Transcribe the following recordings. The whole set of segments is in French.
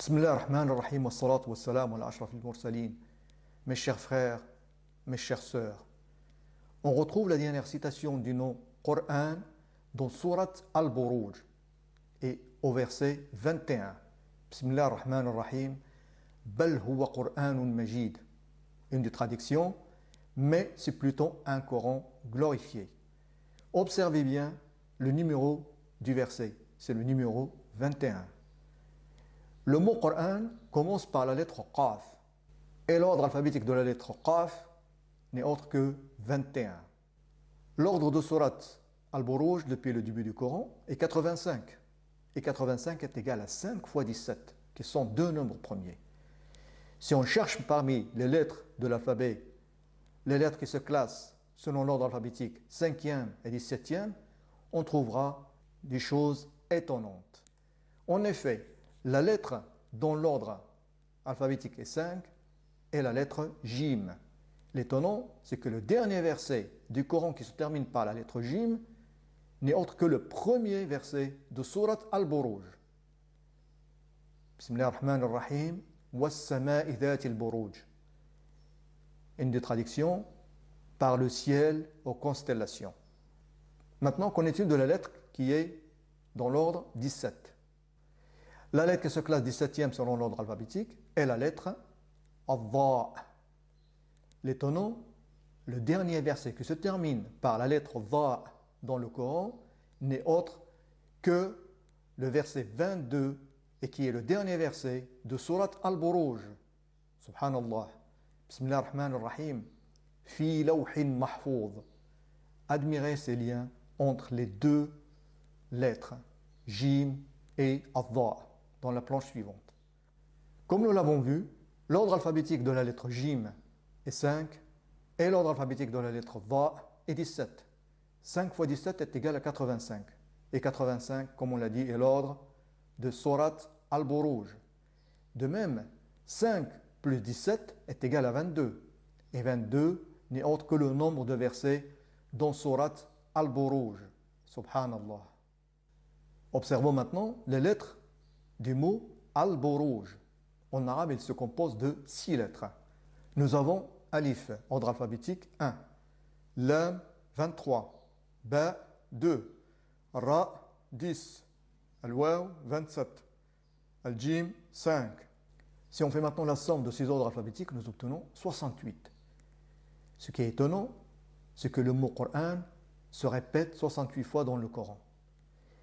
Bismillah ar-Rahman ar-Rahim wa salatu wa salam wa al-ashraf al-mursalin. Mes chers frères, mes chères sœurs, on retrouve la dernière citation du nom Coran dans Surat Al-Buruj et au verset 21. Bismillah ar-Rahman ar-Rahim. Bal huwa Qur'anun Majid. Une des traductions, mais c'est plutôt un Coran glorifié. Observez bien le numéro du verset, c'est le numéro 21. Le mot Coran commence par la lettre Qaf. Et l'ordre alphabétique de la lettre Qaf n'est autre que 21. L'ordre de Surat Al-Buruj depuis le début du Coran est 85. Et 85 est égal à 5 fois 17, qui sont deux nombres premiers. Si on cherche parmi les lettres de l'alphabet, les lettres qui se classent selon l'ordre alphabétique 5e et 17e, on trouvera des choses étonnantes. En effet, la lettre dont l'ordre alphabétique est 5 est la lettre Jim. L'étonnant, c'est que le dernier verset du Coran qui se termine par la lettre Jim n'est autre que le premier verset de Surat Al-Buruj. Bismillah ar-Rahman ar-Rahim. Was-sama'i dhatil buruj. Une des traductions, par le ciel aux constellations. Maintenant, qu'en est-il de la lettre qui est dans l'ordre 17? La lettre qui se classe 17e selon l'ordre alphabétique est la lettre Al-Dha. L'étonnant, le dernier verset qui se termine par la lettre Dha dans le Coran n'est autre que le verset 22 et qui est le dernier verset de Surat Al-Buruj. Subhanallah. Bismillah ar-Rahman ar-Rahim. Fi lawhin mahfouz. Admirez ces liens entre les deux lettres, Jim et Al-Dha, dans la planche suivante. Comme nous l'avons vu, l'ordre alphabétique de la lettre Jim est 5 et l'ordre alphabétique de la lettre Dha est 17. 5 fois 17 est égal à 85. Et 85, comme on l'a dit, est l'ordre de Surat Al-Buruj. De même, 5 plus 17 est égal à 22. Et 22 n'est autre que le nombre de versets dans Surat Al-Buruj. Subhanallah. Observons maintenant les lettres du mot Al-Buruj. En arabe, il se compose de 6 lettres. Nous avons Alif, ordre alphabétique 1. Lam, 23. Ba, 2. Ra, 10. Al-Waw, 27. Al-Jim, 5. Si on fait maintenant la somme de ces ordres alphabétiques, nous obtenons 68. Ce qui est étonnant, c'est que le mot Coran se répète 68 fois dans le Coran.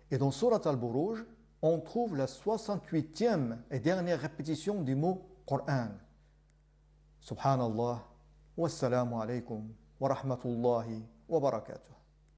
Et dans Surat Al-Buruj, on trouve la 68e et dernière répétition du mot Coran. Subhanallah, wassalamu alaykum wa rahmatullahi wa barakatuh.